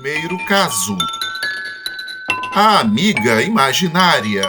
primeiro caso. A amiga imaginária.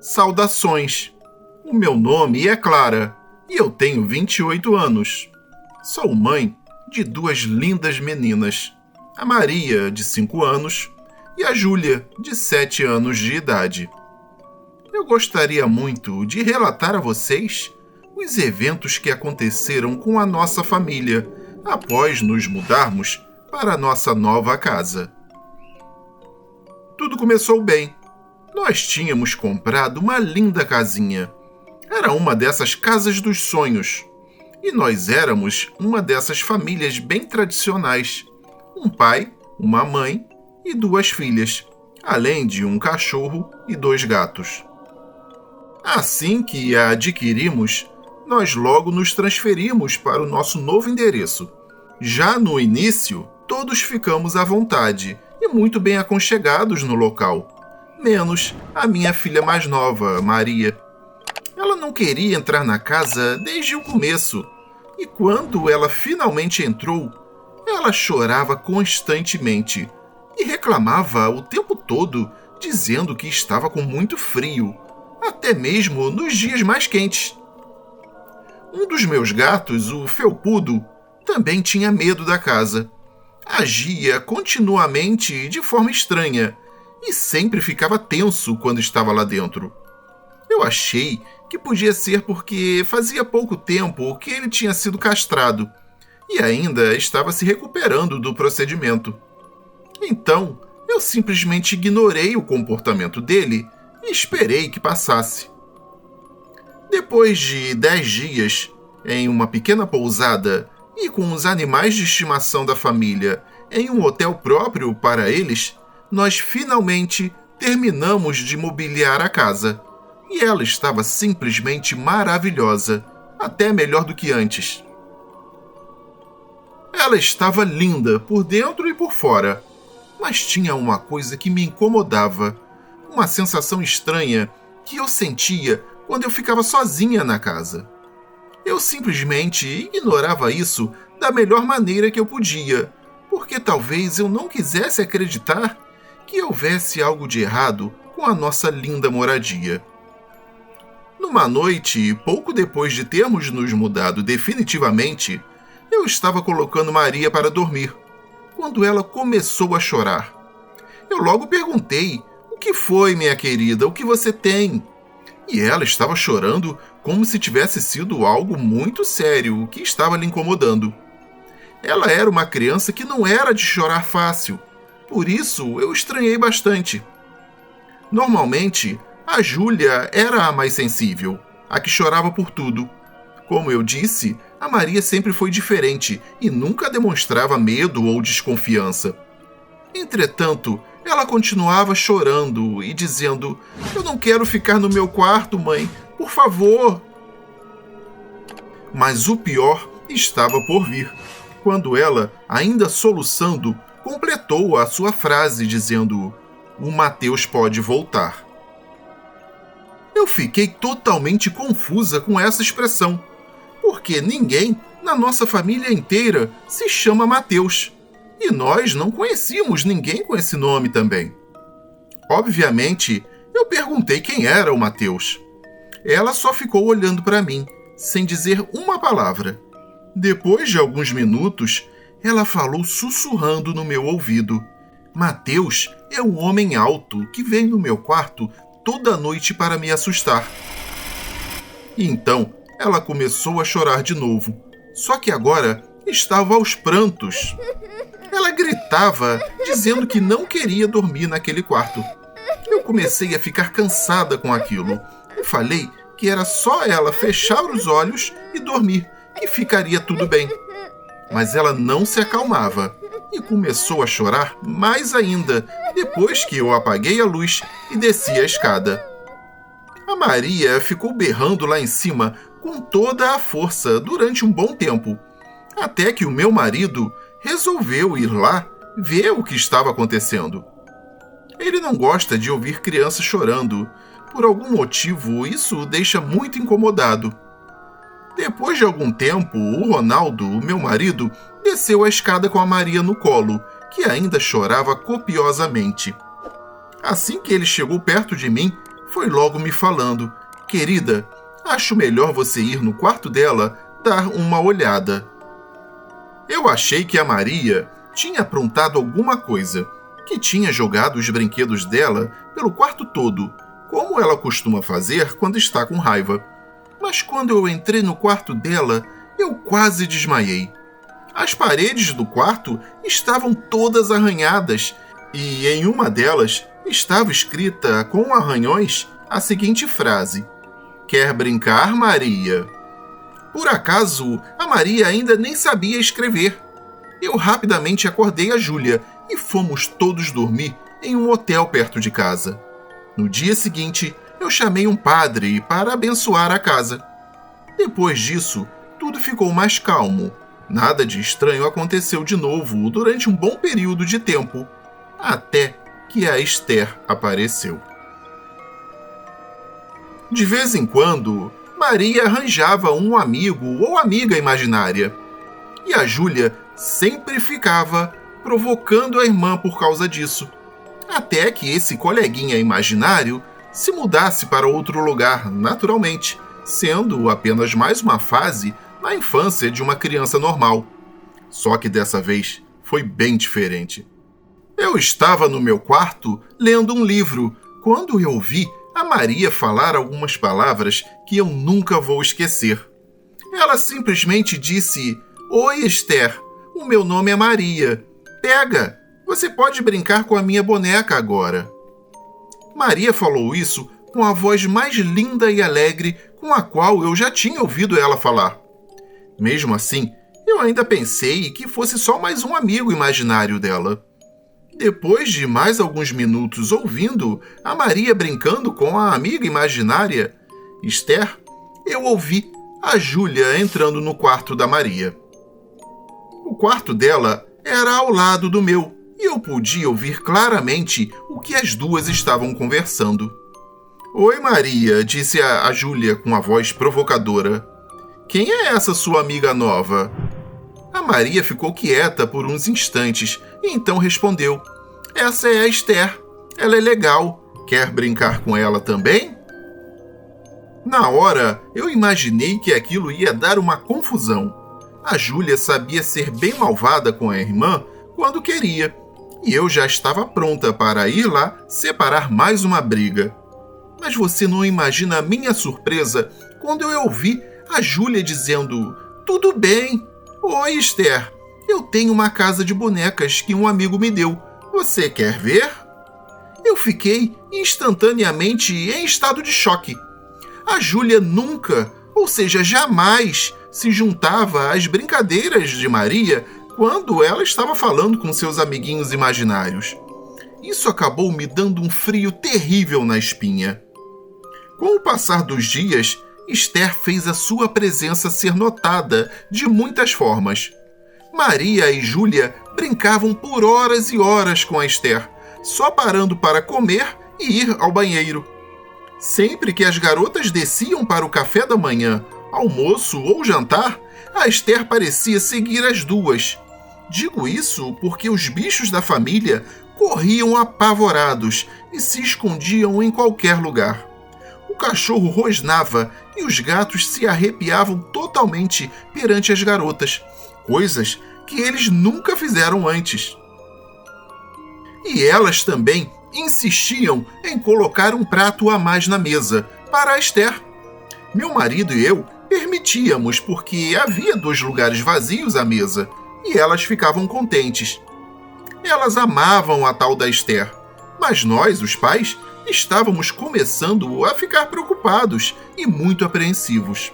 Saudações. O meu nome é Clara e eu tenho 28 anos. Sou mãe de duas lindas meninas, a Maria, de 5 anos, e a Júlia, de 7 anos de idade. Eu gostaria muito de relatar a vocês os eventos que aconteceram com a nossa família após nos mudarmos para a nossa nova casa. Tudo começou bem. Nós tínhamos comprado uma linda casinha. Era uma dessas casas dos sonhos. E nós éramos uma dessas famílias bem tradicionais. Um pai, uma mãe e 2 filhas, além de um cachorro e 2 gatos. Assim que a adquirimos, nós logo nos transferimos para o nosso novo endereço. Já no início, todos ficamos à vontade e muito bem aconchegados no local, menos a minha filha mais nova, Maria. Ela não queria entrar na casa desde o começo, e quando ela finalmente entrou, ela chorava constantemente e reclamava o tempo todo, dizendo que estava com muito frio, até mesmo nos dias mais quentes. Um dos meus gatos, o Felpudo, também tinha medo da casa. Agia continuamente de forma estranha e sempre ficava tenso quando estava lá dentro. Eu achei que podia ser porque fazia pouco tempo que ele tinha sido castrado e ainda estava se recuperando do procedimento. Então, eu simplesmente ignorei o comportamento dele e esperei que passasse. Depois de 10 dias, em uma pequena pousada e com os animais de estimação da família em um hotel próprio para eles, nós finalmente terminamos de mobiliar a casa. E ela estava simplesmente maravilhosa, até melhor do que antes. Ela estava linda por dentro e por fora, mas tinha uma coisa que me incomodava, uma sensação estranha que eu sentia quando eu ficava sozinha na casa. Eu simplesmente ignorava isso da melhor maneira que eu podia, porque talvez eu não quisesse acreditar que houvesse algo de errado com a nossa linda moradia. Numa noite, pouco depois de termos nos mudado definitivamente, eu estava colocando Maria para dormir, quando ela começou a chorar. Eu logo perguntei: "O que foi, minha querida? O que você tem?" E ela estava chorando como se tivesse sido algo muito sério que estava lhe incomodando. Ela era uma criança que não era de chorar fácil, por isso eu estranhei bastante. Normalmente, a Júlia era a mais sensível, a que chorava por tudo. Como eu disse, a Maria sempre foi diferente e nunca demonstrava medo ou desconfiança. Entretanto, ela continuava chorando e dizendo: "Eu não quero ficar no meu quarto, mãe, por favor." Mas o pior estava por vir, quando ela, ainda soluçando, completou a sua frase dizendo: "O Mateus pode voltar." Eu fiquei totalmente confusa com essa expressão, porque ninguém na nossa família inteira se chama Mateus, e nós não conhecíamos ninguém com esse nome também. Obviamente, eu perguntei quem era o Mateus. Ela só ficou olhando para mim, sem dizer uma palavra. Depois de alguns minutos, ela falou sussurrando no meu ouvido: "Mateus é um homem alto que vem no meu quarto toda noite para me assustar." E então, ela começou a chorar de novo, só que agora estava aos prantos. Ela gritava, dizendo que não queria dormir naquele quarto. Eu comecei a ficar cansada com aquilo e falei que era só ela fechar os olhos e dormir, que ficaria tudo bem. Mas ela não se acalmava e começou a chorar mais ainda depois que eu apaguei a luz e desci a escada. A Maria ficou berrando lá em cima com toda a força durante um bom tempo, até que o meu marido resolveu ir lá ver o que estava acontecendo. Ele não gosta de ouvir crianças chorando. Por algum motivo, isso o deixa muito incomodado. Depois de algum tempo, o Ronaldo, o meu marido, desceu a escada com a Maria no colo, que ainda chorava copiosamente. Assim que ele chegou perto de mim, foi logo me falando: "Querida, acho melhor você ir no quarto dela dar uma olhada." Eu achei que a Maria tinha aprontado alguma coisa, que tinha jogado os brinquedos dela pelo quarto todo, como ela costuma fazer quando está com raiva. Mas quando eu entrei no quarto dela, eu quase desmaiei. As paredes do quarto estavam todas arranhadas e em uma delas estava escrita com arranhões a seguinte frase: "Quer brincar, Maria?" Por acaso, a Maria ainda nem sabia escrever. Eu rapidamente acordei a Júlia e fomos todos dormir em um hotel perto de casa. No dia seguinte, eu chamei um padre para abençoar a casa. Depois disso, tudo ficou mais calmo. Nada de estranho aconteceu de novo durante um bom período de tempo, até que a Esther apareceu. De vez em quando, Maria arranjava um amigo ou amiga imaginária. E a Júlia sempre ficava provocando a irmã por causa disso. Até que esse coleguinha imaginário se mudasse para outro lugar, naturalmente, sendo apenas mais uma fase na infância de uma criança normal. Só que dessa vez foi bem diferente. Eu estava no meu quarto lendo um livro quando eu ouvi a Maria falar algumas palavras que eu nunca vou esquecer. Ela simplesmente disse: "Oi, Esther, o meu nome é Maria. Pega, você pode brincar com a minha boneca agora." Maria falou isso com a voz mais linda e alegre com a qual eu já tinha ouvido ela falar. Mesmo assim, eu ainda pensei que fosse só mais um amigo imaginário dela. Depois de mais alguns minutos ouvindo a Maria brincando com a amiga imaginária, Esther, eu ouvi a Júlia entrando no quarto da Maria. O quarto dela era ao lado do meu e eu podia ouvir claramente o que as duas estavam conversando. "Oi, Maria", disse a Júlia com a voz provocadora. "Quem é essa sua amiga nova?" A Maria ficou quieta por uns instantes e então respondeu: "Essa é a Esther. Ela é legal. Quer brincar com ela também?" Na hora, eu imaginei que aquilo ia dar uma confusão. A Júlia sabia ser bem malvada com a irmã quando queria, e eu já estava pronta para ir lá separar mais uma briga. Mas você não imagina a minha surpresa quando eu ouvi a Júlia dizendo: "Tudo bem. Oi, Esther. Eu tenho uma casa de bonecas que um amigo me deu. Você quer ver?" Eu fiquei instantaneamente em estado de choque. A Júlia nunca, ou seja, jamais, se juntava às brincadeiras de Maria quando ela estava falando com seus amiguinhos imaginários. Isso acabou me dando um frio terrível na espinha. Com o passar dos dias, Esther fez a sua presença ser notada de muitas formas. Maria e Júlia brincavam por horas e horas com a Esther, só parando para comer e ir ao banheiro. Sempre que as garotas desciam para o café da manhã, almoço ou jantar, a Esther parecia seguir as duas. Digo isso porque os bichos da família corriam apavorados e se escondiam em qualquer lugar. O cachorro rosnava e os gatos se arrepiavam totalmente perante as garotas, coisas que eles nunca fizeram antes. E elas também insistiam em colocar um prato a mais na mesa para a Esther. Meu marido e eu permitíamos porque havia 2 lugares vazios à mesa e elas ficavam contentes. Elas amavam a tal da Esther, mas nós, os pais, estávamos começando a ficar preocupados e muito apreensivos.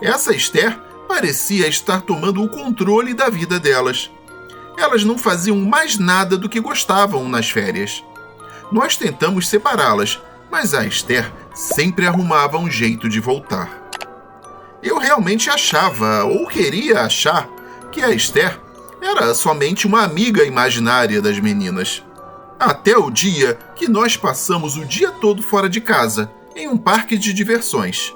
Essa Esther parecia estar tomando o controle da vida delas. Elas não faziam mais nada do que gostavam nas férias. Nós tentamos separá-las, mas a Esther sempre arrumava um jeito de voltar. Eu realmente achava, ou queria achar, que a Esther era somente uma amiga imaginária das meninas. Até o dia que nós passamos o dia todo fora de casa, em um parque de diversões.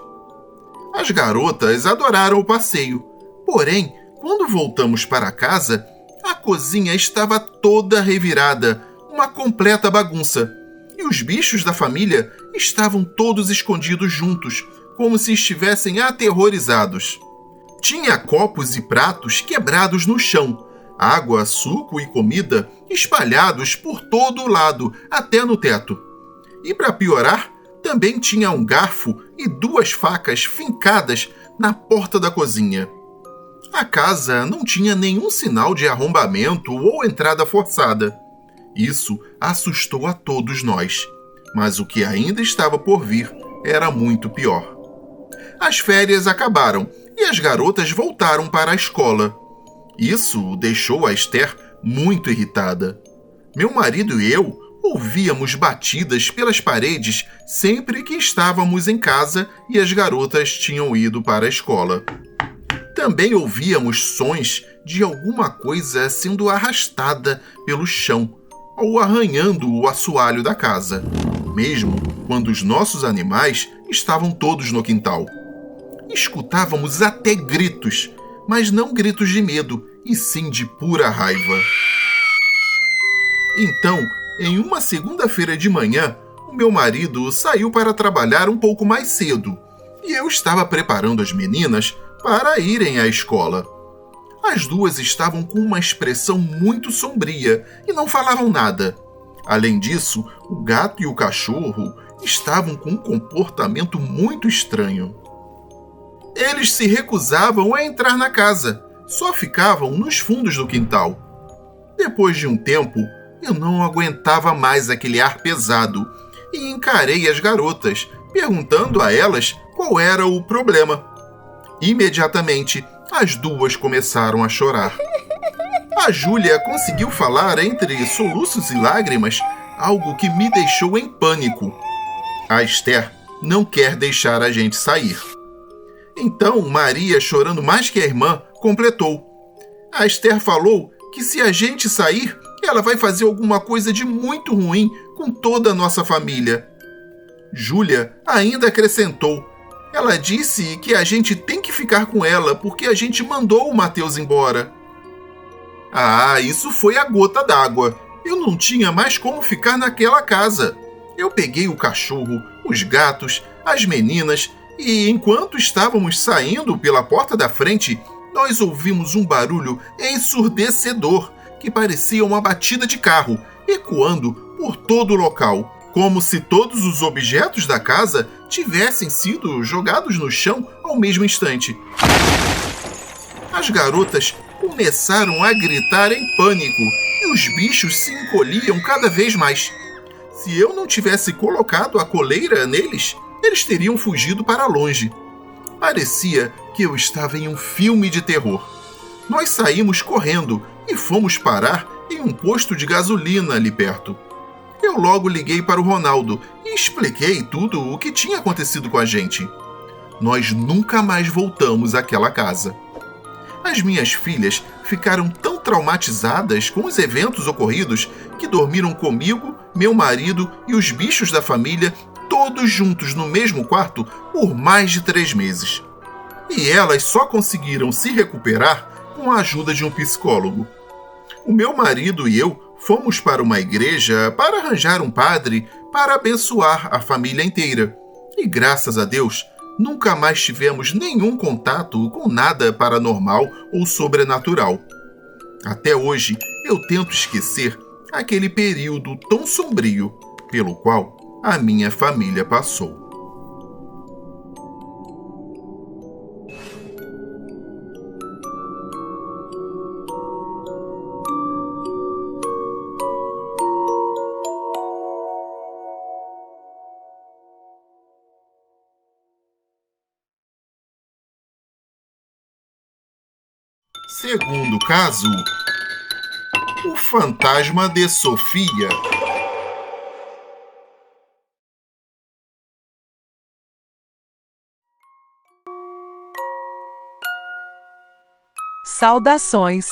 As garotas adoraram o passeio, porém, quando voltamos para casa, a cozinha estava toda revirada, uma completa bagunça, e os bichos da família estavam todos escondidos juntos, como se estivessem aterrorizados. Tinha copos e pratos quebrados no chão, água, suco e comida espalhados por todo o lado, até no teto. E para piorar, também tinha um garfo e 2 facas fincadas na porta da cozinha. A casa não tinha nenhum sinal de arrombamento ou entrada forçada. Isso assustou a todos nós, mas o que ainda estava por vir era muito pior. As férias acabaram e as garotas voltaram para a escola. Isso deixou a Esther muito irritada. Meu marido e eu ouvíamos batidas pelas paredes sempre que estávamos em casa e as garotas tinham ido para a escola. Também ouvíamos sons de alguma coisa sendo arrastada pelo chão ou arranhando o assoalho da casa, mesmo quando os nossos animais estavam todos no quintal. Escutávamos até gritos, mas não gritos de medo, e sim de pura raiva. Então, em uma segunda-feira de manhã, o meu marido saiu para trabalhar um pouco mais cedo, e eu estava preparando as meninas para irem à escola. As 2 estavam com uma expressão muito sombria e não falavam nada. Além disso, o gato e o cachorro estavam com um comportamento muito estranho. Eles se recusavam a entrar na casa, só ficavam nos fundos do quintal. Depois de um tempo, eu não aguentava mais aquele ar pesado e encarei as garotas, perguntando a elas qual era o problema. Imediatamente, as 2 começaram a chorar. A Júlia conseguiu falar entre soluços e lágrimas algo que me deixou em pânico. A Esther não quer deixar a gente sair. Então, Maria, chorando mais que a irmã, completou. A Esther falou que se a gente sair, ela vai fazer alguma coisa de muito ruim com toda a nossa família. Júlia ainda acrescentou. Ela disse que a gente tem que ficar com ela porque a gente mandou o Matheus embora. Ah, isso foi a gota d'água. Eu não tinha mais como ficar naquela casa. Eu peguei o cachorro, os gatos, as meninas e, enquanto estávamos saindo pela porta da frente, nós ouvimos um barulho ensurdecedor que parecia uma batida de carro, ecoando por todo o local, como se todos os objetos da casa tivessem sido jogados no chão ao mesmo instante. As garotas começaram a gritar em pânico e os bichos se encolhiam cada vez mais. Se eu não tivesse colocado a coleira neles, eles teriam fugido para longe. Parecia que eu estava em um filme de terror. Nós saímos correndo e fomos parar em um posto de gasolina ali perto. Eu logo liguei para o Ronaldo e expliquei tudo o que tinha acontecido com a gente. Nós nunca mais voltamos àquela casa. As minhas filhas ficaram tão traumatizadas com os eventos ocorridos que dormiram comigo, meu marido e os bichos da família todos juntos no mesmo quarto por mais de 3 meses. E elas só conseguiram se recuperar com a ajuda de um psicólogo. O meu marido e eu fomos para uma igreja para arranjar um padre para abençoar a família inteira. E graças a Deus, nunca mais tivemos nenhum contato com nada paranormal ou sobrenatural. Até hoje, eu tento esquecer aquele período tão sombrio pelo qual a minha família passou. Segundo caso, o fantasma de Sofia. Saudações,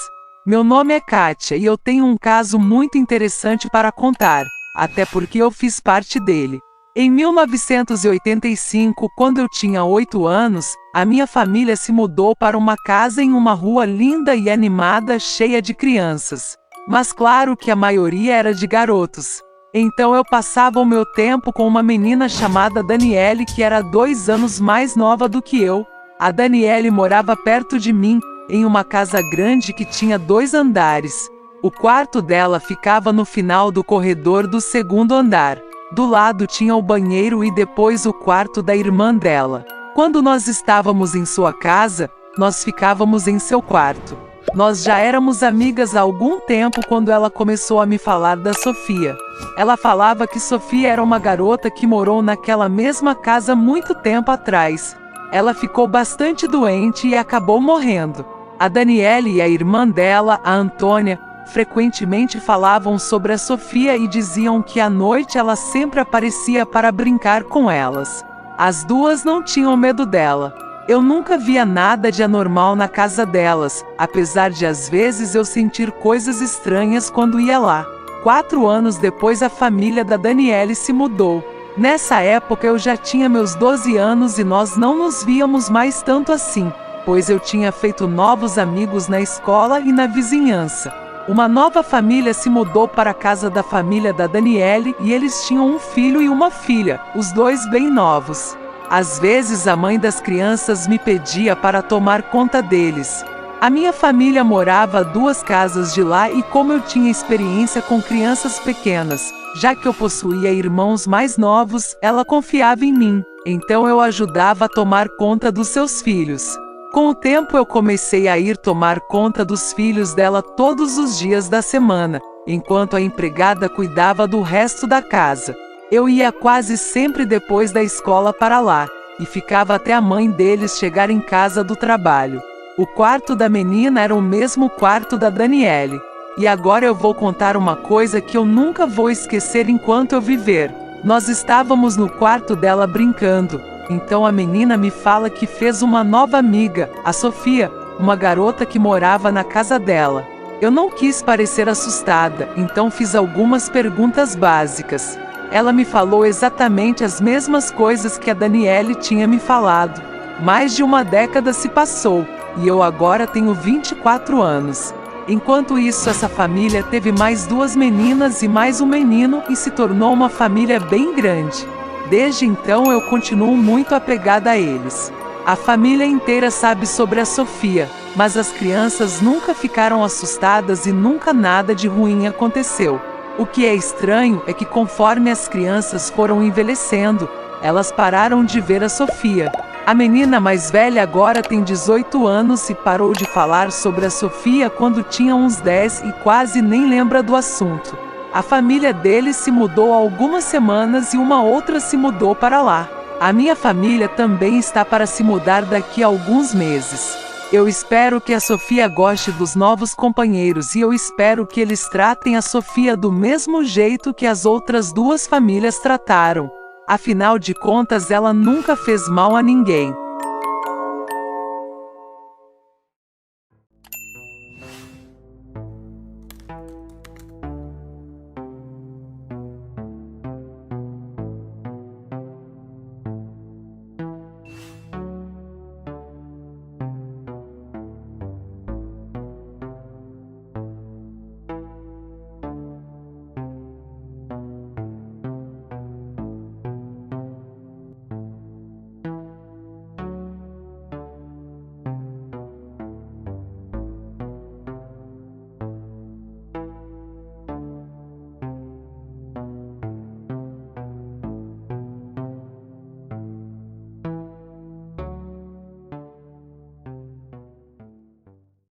Meu nome é Kátia e eu tenho um caso muito interessante para contar, até porque eu fiz parte dele. Em 1985, quando eu tinha 8 anos, a minha família se mudou para uma casa em uma rua linda e animada, cheia de crianças. Mas claro que a maioria era de garotos. Então eu passava o meu tempo com uma menina chamada Daniele, que era 2 anos mais nova do que eu. A Daniele morava perto de mim, em uma casa grande que tinha 2 andares. O quarto dela ficava no final do corredor do 2º andar. Do lado tinha o banheiro e depois o quarto da irmã dela. Quando nós estávamos em sua casa, nós ficávamos em seu quarto. Nós já éramos amigas há algum tempo quando ela começou a me falar da Sofia. Ela falava que Sofia era uma garota que morou naquela mesma casa muito tempo atrás. Ela ficou bastante doente e acabou morrendo. A Daniele e a irmã dela, a Antônia, frequentemente falavam sobre a Sofia e diziam que à noite ela sempre aparecia para brincar com elas. As duas não tinham medo dela. Eu nunca via nada de anormal na casa delas, apesar de às vezes eu sentir coisas estranhas quando ia lá. 4 anos depois a família da Daniele se mudou. Nessa época eu já tinha meus 12 anos e nós não nos víamos mais tanto assim, pois eu tinha feito novos amigos na escola e na vizinhança. Uma nova família se mudou para a casa da família da Daniele e eles tinham um filho e uma filha, os 2 bem novos. Às vezes a mãe das crianças me pedia para tomar conta deles. A minha família morava a 2 casas de lá e como eu tinha experiência com crianças pequenas, já que eu possuía irmãos mais novos, ela confiava em mim, então eu ajudava a tomar conta dos seus filhos. Com o tempo eu comecei a ir tomar conta dos filhos dela todos os dias da semana, enquanto a empregada cuidava do resto da casa. Eu ia quase sempre depois da escola para lá, e ficava até a mãe deles chegar em casa do trabalho. O quarto da menina era o mesmo quarto da Daniele. E agora eu vou contar uma coisa que eu nunca vou esquecer enquanto eu viver. Nós estávamos no quarto dela brincando. Então a menina me fala que fez uma nova amiga, a Sofia, uma garota que morava na casa dela. Eu não quis parecer assustada, então fiz algumas perguntas básicas. Ela me falou exatamente as mesmas coisas que a Daniele tinha me falado. Mais de uma década se passou, e eu agora tenho 24 anos. Enquanto isso, essa família teve mais 2 meninas e mais um menino e se tornou uma família bem grande. Desde então eu continuo muito apegada a eles. A família inteira sabe sobre a Sofia, mas as crianças nunca ficaram assustadas e nunca nada de ruim aconteceu. O que é estranho é que conforme as crianças foram envelhecendo, elas pararam de ver a Sofia. A menina mais velha agora tem 18 anos e parou de falar sobre a Sofia quando tinha uns 10 e quase nem lembra do assunto. A família deles se mudou há algumas semanas e uma outra se mudou para lá. A minha família também está para se mudar daqui a alguns meses. Eu espero que a Sofia goste dos novos companheiros e eu espero que eles tratem a Sofia do mesmo jeito que as outras 2 famílias trataram. Afinal de contas, ela nunca fez mal a ninguém.